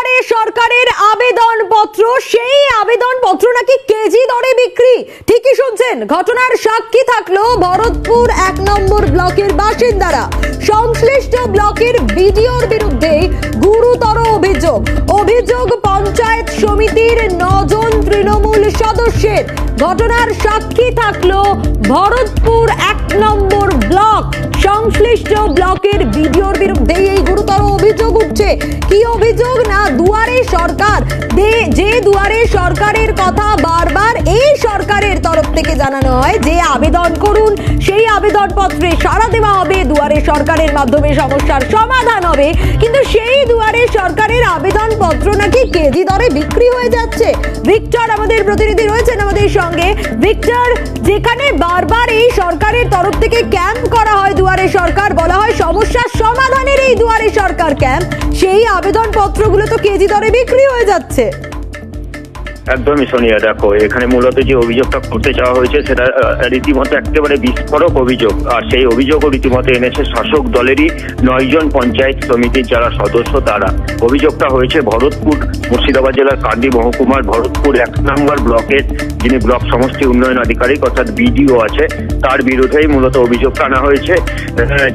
দুয়ারে সরকারের আবেদনপত্র, সেই আবেদনপত্র নাকি কেজি দরে বিক্রি। ঠিকই শুনছেন, ঘটনার সাক্ষী থাকলো ভরতপুর 1 নম্বর ব্লকের বাসিন্দারা। সংশ্লিষ্ট ব্লকের বিডিওর বিরুদ্ধে গুরুতর অভিযোগ পঞ্চায়েত সমিতির 9 জন তৃণমূল সদস্যের। ঘটনার সাক্ষী থাকলো ভরতপুর 1 নম্বর ব্লক। সংশ্লিষ্ট ব্লকের বিডিওর বিরুদ্ধে এই গুরুতর অভিযোগ উঠছে। কি অভিযোগ? না, দুয়ারে সরকার, যে দুয়ারে সরকারের কথা বারবার এই সরকারের তরফ থেকে জানানো হয় যে আবেদন করুন, সেই আবেদনপত্রে সাড়া দেওয়া হবে, দুয়ারে সরকারের মাধ্যমে সমস্যার সমাধান হবে, কিন্তু সেই দুয়ারে সরকারের আবেদনপত্র নাকি কেজি দরে বিক্রি হয়ে যাচ্ছে। ভিক্টর আমাদের প্রতিনিধি রয়েছেন আমাদের সঙ্গে। ভিক্টর, যেখানে বারবার এই সরকারের তরফ থেকে ক্যাম্প করা হয় দুয়ারে সরকার, বলা হয় সমস্যার সমাধানের এই দুয়ারে সরকার ক্যাম্প, সেই আবেদনপত্রগুলো তো কেজি দরে বিক্রি হয়ে যাচ্ছে। একদমই সোনিয়া, দেখো এখানে মূলত যে অভিযোগটা করতে চাওয়া হয়েছে সেটা রীতিমতো একেবারে বিস্ফোরক অভিযোগ। আর সেই অভিযোগও রীতিমতো এনেছে শাসক দলেরই 9 জন পঞ্চায়েত সমিতির যারা সদস্য তারা। অভিযোগটা হয়েছে ভরতপুর, মুর্শিদাবাদ জেলার কান্দি মহকুমার ভরতপুর 1 নম্বর ব্লকের যিনি ব্লক সমষ্টি উন্নয়ন আধিকারিক অর্থাৎ বিডিও আছে, তার বিরুদ্ধেই মূলত অভিযোগটা আনা হয়েছে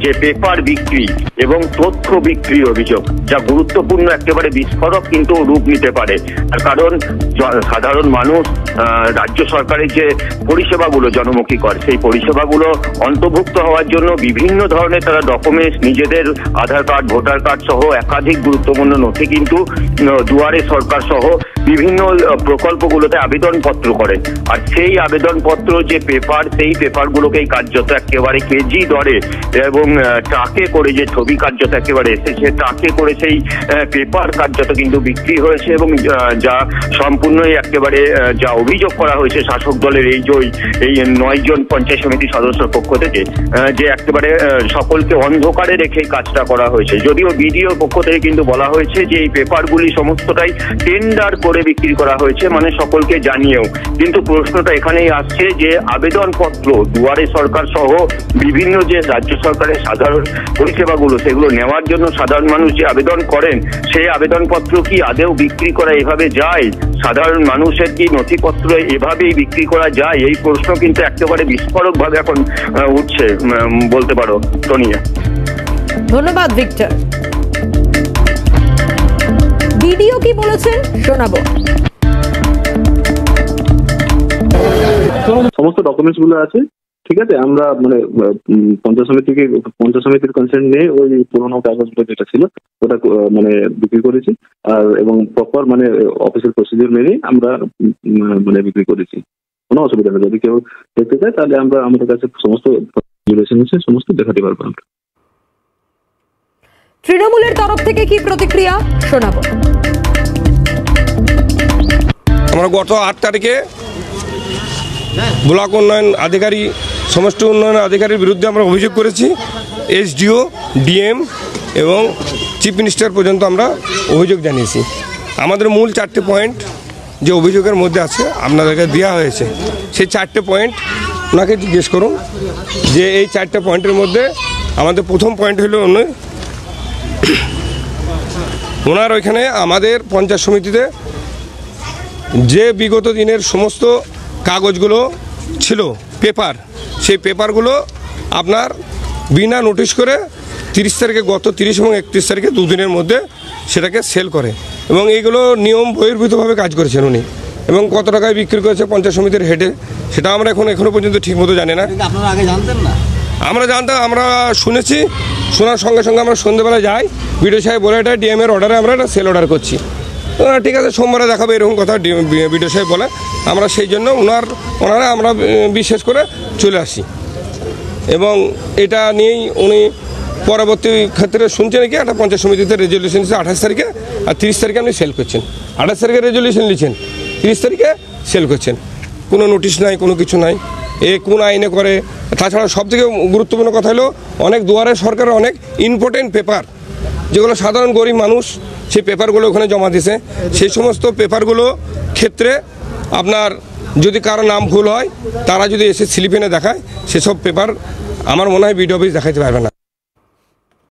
যে পেপার বিক্রি এবং তথ্য বিক্রির অভিযোগ, যা গুরুত্বপূর্ণ, একেবারে বিস্ফোরক কিন্তু রূপ নিতে পারে। তার কারণ সাধারণ মানুষ রাজ্য সরকারের যে পরিষেবাগুলো জনমুখী করে, সেই পরিষেবাগুলো অন্তর্ভুক্ত হওয়ার জন্য বিভিন্ন ধরনের তারা ডকুমেন্টস, নিজেদের আধার কার্ড, ভোটার কার্ড সহ একাধিক গুরুত্বপূর্ণ নথি কিন্তু দুয়ারে সরকার সহ বিভিন্ন প্রকল্পগুলোতে আবেদনপত্র করে। আর সেই আবেদনপত্র যে পেপার, সেই পেপারগুলোকেই কার্যত একেবারে কেজি দরে এবং ট্রাকে করে, যে ছবি কার্যত একেবারে এসেছে ট্রাকে করে, সেই পেপার কার্যত কিন্তু বিক্রি হয়েছে। এবং যা সম্পূর্ণই একেবারে যা অভিযোগ করা হয়েছে শাসক দলের এই 9 জন পঞ্চায়েত সমিতির সদস্যের পক্ষ থেকে, যে একেবারে সকলকে অন্ধকারে রেখে কাজটা করা হয়েছে। যদিও বিডিওর পক্ষ থেকে কিন্তু বলা হয়েছে যে এই পেপারগুলি সমস্তটাই টেন্ডার করে বিক্রি করা হয়েছে, মানে সকলকে জানিয়েও। কিন্তু প্রশ্নটা এখানেই আসছে যে আবেদনপত্র দুয়ারে সরকার সহ বিভিন্ন যে রাজ্য সরকারের সাধারণ পরিষেবাগুলো, সেগুলো নেওয়ার জন্য সাধারণ মানুষ যে আবেদন করেন, সেই আবেদনপত্র কি আদেও বিক্রি করা এভাবে যায়? সাধারণ মানুষের কি নথিপত্র এভাবেই বিক্রি করা যায়? এই প্রশ্ন কিন্তু একেবারে বিস্ফোরক ভাবে এখন উঠছে বলতে পারো সোনিয়া। ধন্যবাদ ভিক্টর। ভিডিও কি বলেছেন শোনাবো। সমস্ত ডকুমেন্টস গুলো আছে, ঠিক আছে। আমরা মানে পঞ্চায়েত সমিতির কনসেন্ট নিয়ে ওই পুরোনো কাগজগুলো যেটা ছিল ওটা মানে বিক্রি করেছি। আর এবং প্রপার মানে অফিসিয়াল প্রসিডিউর মেনে আমরা মানে বিক্রি করেছি। কোনো অসুবিধা নেই। যদি কেউ দেখতে চায় তাহলে আমরা আমাদের কাছে সমস্ত রিলেশন আছে, সমস্ত দেখাতে পারবো আমরা। তৃণমূলের তরফ থেকে কি প্রতিক্রিয়া শোনাবো। আমরা গত 8 তারিখে ব্লক উন্নয়ন আধিকারিক, সমষ্টি উন্নয়ন আধিকারির বিরুদ্ধে আমরা অভিযোগ করেছি। এসডিও, ডিএম এবং চিফ মিনিস্টার পর্যন্ত আমরা অভিযোগ জানিয়েছি। আমাদের মূল 4টে পয়েন্ট যে অভিযোগের মধ্যে আছে আপনাদেরকে দেওয়া হয়েছে। সেই 4টে পয়েন্ট ওনাকে জিজ্ঞেস করুন যে এই 4টে পয়েন্টের মধ্যে আমাদের প্রথম পয়েন্ট হলো ওনার ওইখানে আমাদের পঞ্চায়েত সমিতিতে যে বিগত দিনের সমস্ত কাগজগুলো ছিল পেপার, সেই পেপারগুলো আপনার বিনা নোটিশ করে 30 তারিখে, গত 30 এবং 31 তারিখে 2 দিনের মধ্যে সেটাকে সেল করে। এবং এইগুলো নিয়ম বহির্ভূতভাবে কাজ করেছেন উনি। এবং কত টাকায় বিক্রি করেছে পঞ্চায়েত সমিতির হেডে, সেটা আমরা এখনো পর্যন্ত ঠিকমতো জানি না। আপনারা আগে জানতেন না? আমরা জানতাম, আমরা শুনেছি। শোনার সঙ্গে সঙ্গে আমরা সন্ধ্যেবেলা যাই, বিডিও সাহেব বলে এটা ডিএমের অর্ডারে আমরা এটা সেল অর্ডার করছি। ঠিক আছে, সোমবারে দেখাবে, এরকম কথা বিডিও সাহেব বলে। আমরা সেই জন্য ওনারা আমরা বিশেষ করে চলে আসি। এবং এটা নিয়েই উনি পরবর্তী ক্ষেত্রে শুনছেন কি একটা পঞ্চায়েত সমিতিতে রেজলিউশন দিচ্ছে 28 তারিখে, আর 30 তারিখে আপনি সেল করছেন। 28 তারিখে রেজলিউশন নিচ্ছেন, 30 তারিখে সেল করছেন। কোনো নোটিশ নাই, কোনো কিছু নাই। এ কোন আইনে করে? তাছাড়া সবথেকে গুরুত্বপূর্ণ কথা হলো অনেক দুয়ারে সরকারের অনেক ইম্পর্টেন্ট পেপার, যেগুলো সাধারণ গরিব মানুষ সেই পেপারগুলো ওখানে জমা দিয়েছে। সেই সমস্ত পেপারগুলো ক্ষেত্রে আপনার যদি কারো নাম ভুল হয়, তারা যদি এসে স্লিপ এনে দেখায়, সেসব পেপার আমার মনে হয় বিডিও অফিস দেখাতে পারবে না।